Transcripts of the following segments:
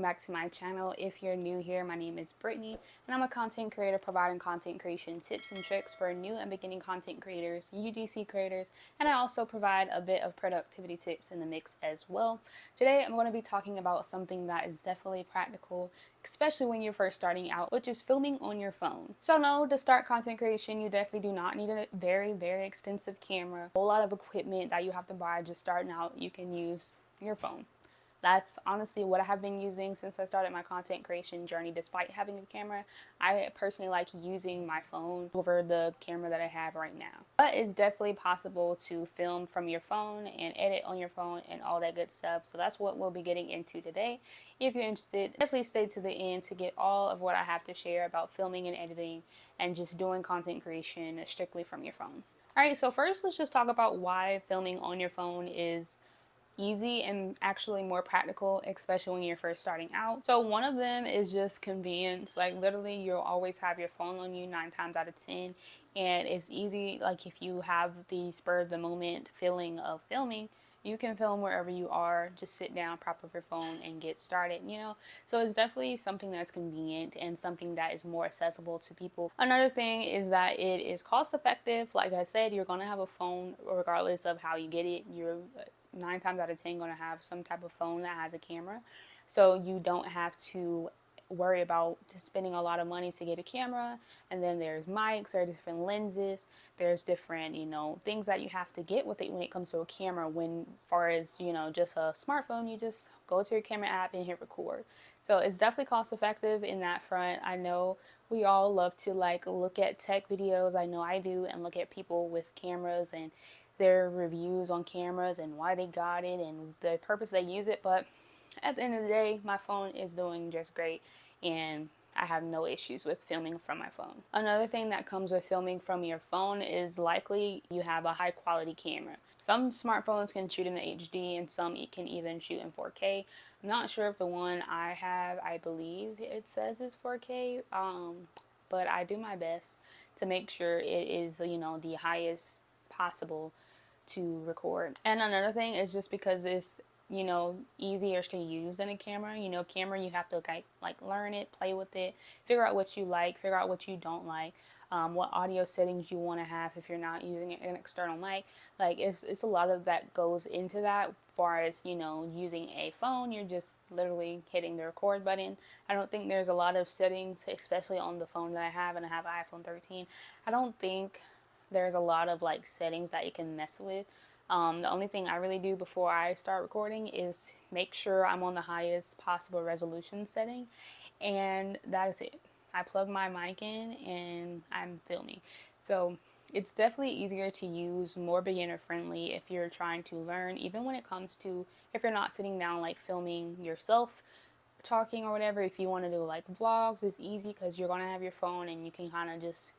back to my channel. If you're new here, my name is Brittany and I'm a content creator providing content creation tips and tricks for new and beginning content creators, UGC creators, and I also provide a bit of productivity tips in the mix as well. Today I'm going to be talking about something that is definitely practical, especially when you're first starting out, which is filming on your phone. So no, to start content creation, you definitely do not need a very expensive camera, a whole lot of equipment that you have to buy just starting out. You can use your phone. That's honestly what I have been using since I started my content creation journey. Despite having a camera, I personally like using my phone over the camera that I have right now. But it's definitely possible to film from your phone and edit on your phone and all that good stuff. So that's what we'll be getting into today. If you're interested, definitely stay to the end to get all of what I have to share about filming and editing and just doing content creation strictly from your phone. Alright, so first let's just talk about why filming on your phone is easy and actually more practical, especially when you're first starting out. So one of them is just convenience. Like literally you'll always have your phone on you 9 times out of 10, and it's easy. Like if you have the spur of the moment feeling of filming, you can film wherever you are, just sit down, prop up your phone and get started, you know? So it's definitely something that's convenient and something that is more accessible to people. Another thing is that it is cost effective. Like I said, you're gonna have a phone regardless of how you get it. You're 9 times out of 10 going to have some type of phone that has a camera, so you don't have to worry about just spending a lot of money to get a camera. And then there's mics, there are different lenses, there's different, you know, things that you have to get with it when it comes to a camera. When far as, you know, just a smartphone, you just go to your camera app and hit record. So it's definitely cost effective in that front. I know we all love to like look at tech videos, I know I do, and look at people with cameras and their reviews on cameras and why they got it and the purpose they use it. But at the end of the day, my phone is doing just great and I have no issues with filming from my phone. Another thing that comes with filming from your phone is likely you have a high quality camera. Some smartphones can shoot in HD and some it can even shoot in 4K. I'm not sure if the one I have, I believe it says is 4K, but I do my best to make sure it is, you know, the highest possible to record. And another thing is just because it's, you know, easier to use than a camera. You know, camera, you have to like learn it, play with it, figure out what you like, figure out what you don't like, what audio settings you want to have if you're not using an external mic. Like it's a lot of that goes into that. As far as, you know, using a phone, you're just literally hitting the record button. I don't think there's a lot of settings, especially on the phone that I have, and I have iPhone 13. I don't think there's a lot of like settings that you can mess with. The only thing I really do before I start recording is make sure I'm on the highest possible resolution setting, and that is it. I plug my mic in and I'm filming. So it's definitely easier to use, more beginner friendly if you're trying to learn, even when it comes to if you're not sitting down like filming yourself talking or whatever. If you want to do like vlogs, it's easy because you're going to have your phone and you can kind of just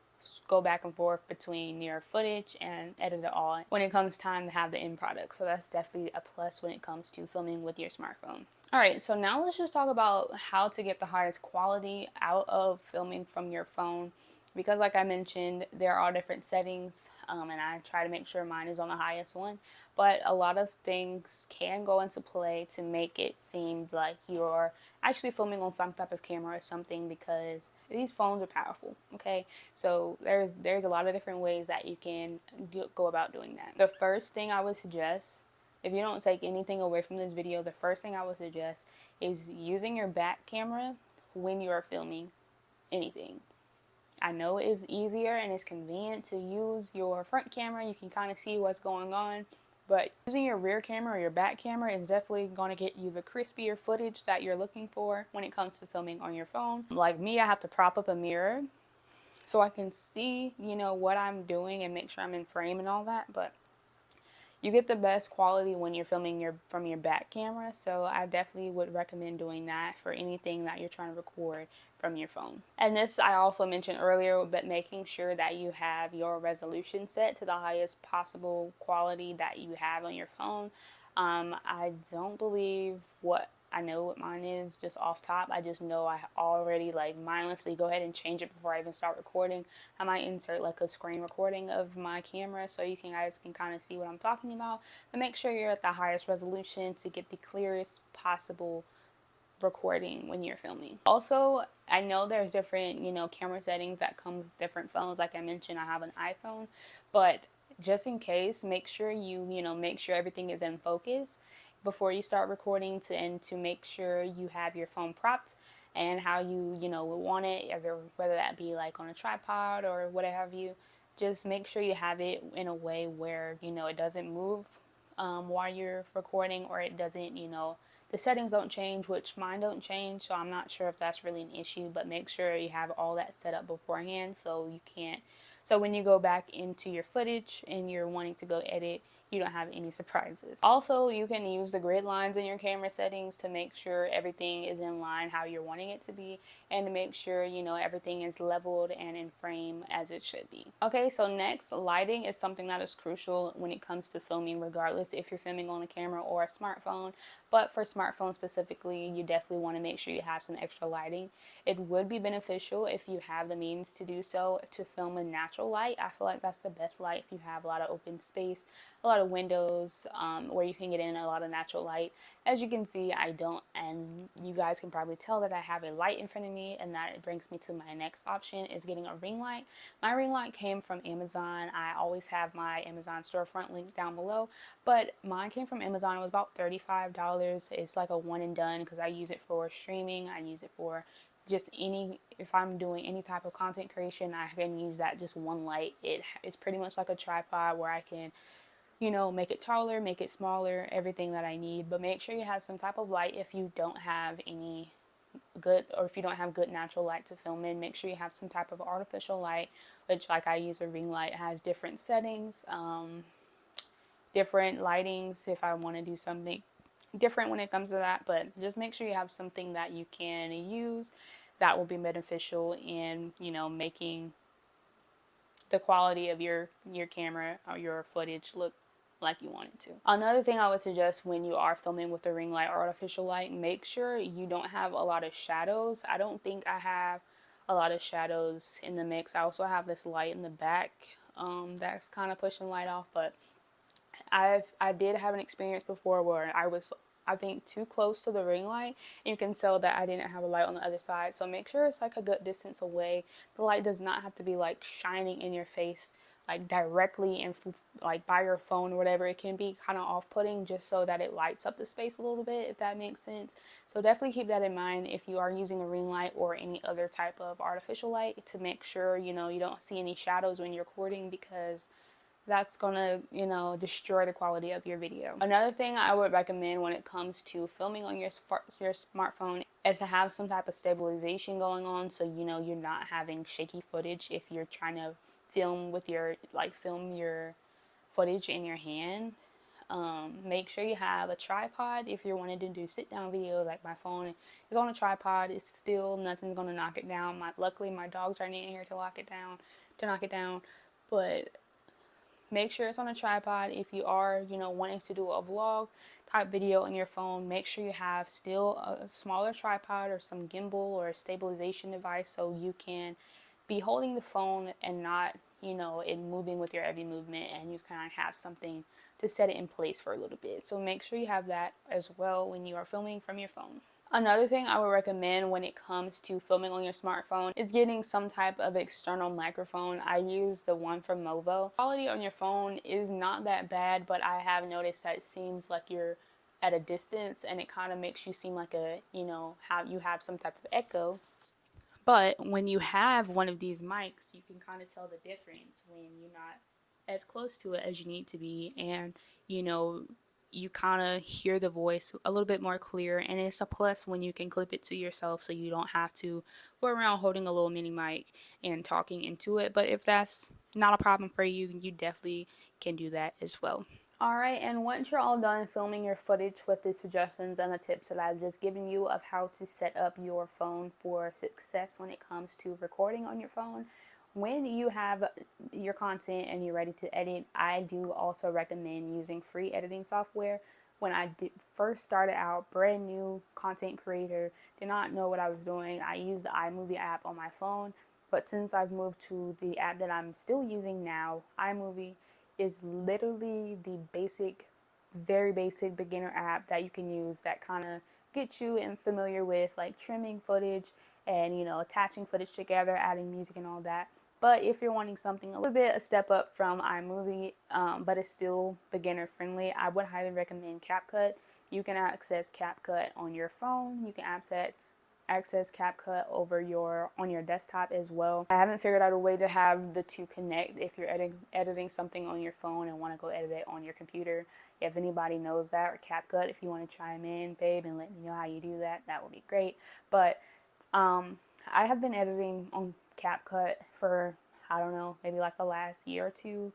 go back and forth between your footage and edit it all when it comes time to have the end product. So that's definitely a plus when it comes to filming with your smartphone. Alright, so now let's just talk about how to get the highest quality out of filming from your phone. Because like I mentioned, there are different settings, and I try to make sure mine is on the highest one. But a lot of things can go into play to make it seem like you're actually filming on some type of camera or something, because these phones are powerful, okay? So there's a lot of different ways that you can go about doing that. The first thing I would suggest, if you don't take anything away from this video, the first thing I would suggest is using your back camera when you are filming anything. I know it is easier and it's convenient to use your front camera. You can kind of see what's going on, but using your rear camera or your back camera is definitely going to get you the crispier footage that you're looking for when it comes to filming on your phone. Like me, I have to prop up a mirror so I can see, you know, what I'm doing and make sure I'm in frame and all that, but you get the best quality when you're filming from your back camera. So I definitely would recommend doing that for anything that you're trying to record from your phone. And this I also mentioned earlier, but making sure that you have your resolution set to the highest possible quality that you have on your phone. I don't believe I know what mine is just off top. I just know I already like mindlessly go ahead and change it before I even start recording. I might insert like a screen recording of my camera so you guys can kind of see what I'm talking about. But make sure you're at the highest resolution to get the clearest possible recording when you're filming. Also, I know there's different, camera settings that come with different phones. Like I mentioned, I have an iPhone, but just in case, make sure make sure everything is in focus before you start recording and to make sure you have your phone propped and how you would want it, whether that be like on a tripod or whatever have you. Just make sure you have it in a way where, it doesn't move while you're recording, or it doesn't, the settings don't change, which mine don't change, so I'm not sure if that's really an issue, but make sure you have all that set up beforehand so when you go back into your footage and you're wanting to go edit, you don't have any surprises. Also, you can use the grid lines in your camera settings to make sure everything is in line how you're wanting it to be, and to make sure everything is leveled and in frame as it should be. Okay, so next, lighting is something that is crucial when it comes to filming, regardless if you're filming on a camera or a smartphone. But for smartphones specifically, you definitely want to make sure you have some extra lighting. It would be beneficial if you have the means to do so, to film in natural light. I feel like that's the best light if you have a lot of open space, a lot of windows where you can get in a lot of natural light. As you can see, I don't, and you guys can probably tell that I have a light in front of me, and that brings me to my next option, is getting a ring light. My ring light came from Amazon. I always have my Amazon storefront link down below, but mine came from Amazon. It was about $35. It's like a one and done because I use it for streaming. I use it for just if I'm doing any type of content creation, I can use that just one light. It's pretty much like a tripod where I can make it taller, make it smaller, everything that I need. But make sure you have some type of light if you don't have any good, or if you don't have good natural light to film in. Make sure you have some type of artificial light, which, like, I use a ring light. It has different settings, different lightings if I want to do something different when it comes to that. But just make sure you have something that you can use that will be beneficial in making the quality of your camera or your footage look like you want it to. Another thing I would suggest when you are filming with the ring light or artificial light, make sure you don't have a lot of shadows. I don't think I have a lot of shadows in the mix. I also have this light in the back that's kind of pushing light off, but I did have an experience before where I was, I think, too close to the ring light, and you can tell that I didn't have a light on the other side. So make sure it's like a good distance away. The light does not have to be like shining in your face, like directly and like by your phone or whatever. It can be kind of off-putting, just so that it lights up the space a little bit, if that makes sense. So definitely keep that in mind if you are using a ring light or any other type of artificial light, to make sure you don't see any shadows when you're recording, because that's gonna, destroy the quality of your video. Another thing I would recommend when it comes to filming on your smartphone is to have some type of stabilization going on, so you're not having shaky footage if you're trying to film with film your footage in your hand. Make sure you have a tripod if you're wanting to do sit down videos. Like, my phone is on a tripod. It's still, nothing's gonna knock it down. Luckily my dogs aren't in here to knock it down, but make sure it's on a tripod. If you are, wanting to do a vlog type video on your phone, make sure you have still a smaller tripod or some gimbal or a stabilization device, so you can be holding the phone and not, it moving with your every movement, and you kind of have something to set it in place for a little bit. So make sure you have that as well when you are filming from your phone. Another thing I would recommend when it comes to filming on your smartphone is getting some type of external microphone. I use the one from Movo. Quality on your phone is not that bad, but I have noticed that it seems like you're at a distance, and it kind of makes you seem like how you have some type of echo. But when you have one of these mics, you can kind of tell the difference when you're not as close to it as you need to be, and you kind of hear the voice a little bit more clear, and it's a plus when you can clip it to yourself, so you don't have to go around holding a little mini mic and talking into it. But if that's not a problem for you, you definitely can do that as well. Alright, and once you're all done filming your footage with the suggestions and the tips that I've just given you of how to set up your phone for success when it comes to recording on your phone, when you have your content and you're ready to edit, I do also recommend using free editing software. When I first started out, brand new content creator, did not know what I was doing, I used the iMovie app on my phone. But since I've moved to the app that I'm still using now, iMovie is literally the basic very basic beginner app that you can use that kind of get you and familiar with like trimming footage and, you know, attaching footage together, adding music and all that. But if you're wanting something a little bit a step up from iMovie, but it's still beginner friendly, I would highly recommend CapCut. You can access CapCut on your phone. You can access CapCut over on your desktop as well. I haven't figured out a way to have the two connect if you're editing something on your phone and want to go edit it on your computer. If anybody knows that, or CapCut, if you want to chime in, babe, and let me know how you do that, that would be great. But I have been editing on CapCut for, I don't know, maybe like the last year or two,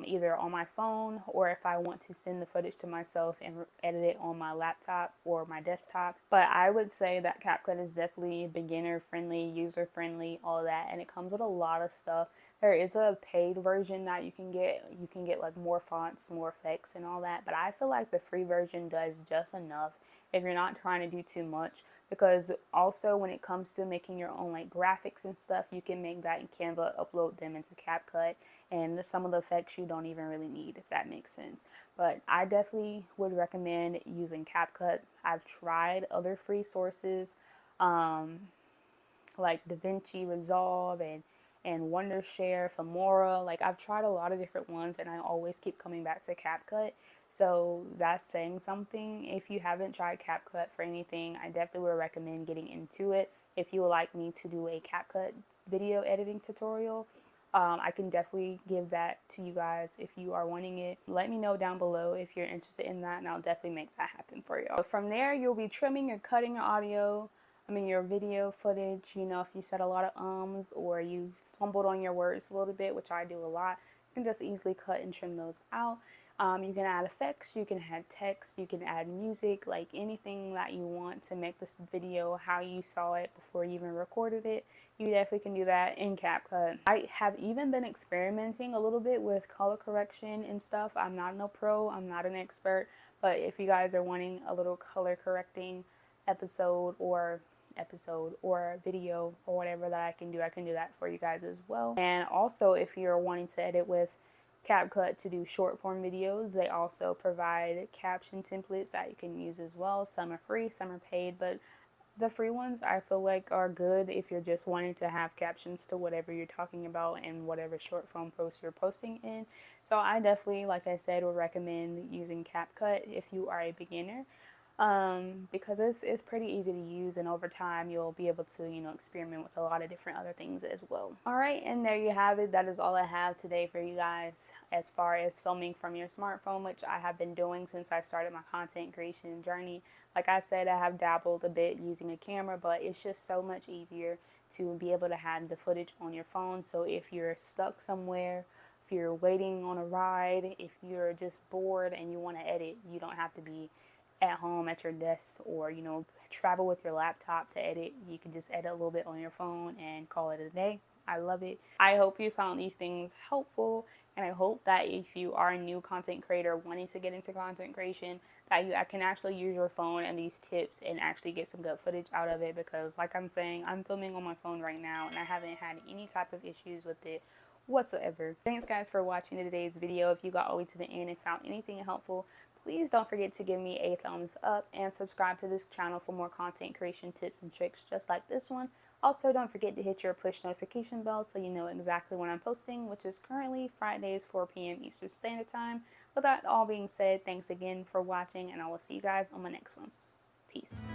either on my phone, or if I want to send the footage to myself and edit it on my laptop or my desktop. But I would say that CapCut is definitely beginner friendly, user friendly, all that, and it comes with a lot of stuff. There is a paid version that you can get. You can get like more fonts, more effects and all that, but I feel like the free version does just enough if you're not trying to do too much, because also when it comes to making your own like graphics and stuff, you can make that in Canva, upload them into CapCut, and some of the effects you don't even really need, if that makes sense. But I definitely would recommend using CapCut. I've tried other free sources like DaVinci Resolve and Wondershare, Filmora. Like, I've tried a lot of different ones and I always keep coming back to CapCut. So that's saying something. If you haven't tried CapCut for anything, I definitely would recommend getting into it. If you would like me to do a CapCut video editing tutorial, I can definitely give that to you guys if you are wanting it. Let me know down below if you're interested in that, and I'll definitely make that happen for you. So from there, you'll be trimming or cutting your your video footage. You know, if you said a lot of ums or you fumbled on your words a little bit, which I do a lot, you can just easily cut and trim those out. You can add effects, you can add text, you can add music, like anything that you want to make this video how you saw it before you even recorded it. You definitely can do that in CapCut. I have even been experimenting a little bit with color correction and stuff. I'm not no pro, I'm not an expert, but if you guys are wanting a little color correcting episode or video or whatever that I can do that for you guys as well. And also, if you're wanting to edit with CapCut to do short form videos, they also provide caption templates that you can use as well. Some are free, some are paid, but the free ones I feel like are good if you're just wanting to have captions to whatever you're talking about and whatever short form post you're posting in. So I definitely, like I said, would recommend using CapCut if you are a beginner. Because it's pretty easy to use, and over time you'll be able to, you know, experiment with a lot of different other things as well. Alright, and there you have it. That is all I have today for you guys as far as filming from your smartphone, which I have been doing since I started my content creation journey. Like I said, I have dabbled a bit using a camera, but it's just so much easier to be able to have the footage on your phone. So if you're stuck somewhere, if you're waiting on a ride, if you're just bored and you want to edit, you don't have to be at home at your desk or, you know, travel with your laptop to edit. You can just edit a little bit on your phone and call it a day. I love it. I hope you found these things helpful, and I hope that if you are a new content creator wanting to get into content creation, that you can actually use your phone and these tips and actually get some good footage out of it, because like I'm saying, I'm filming on my phone right now and I haven't had any type of issues with it whatsoever. Thanks guys for watching today's video. If you got all the way to the end and found anything helpful, please don't forget to give me a thumbs up and subscribe to this channel for more content creation tips and tricks just like this one. Also, don't forget to hit your push notification bell so you know exactly when I'm posting, which is currently Fridays 4 p.m. Eastern Standard Time. With that all being said, thanks again for watching, and I will see you guys on my next one. Peace.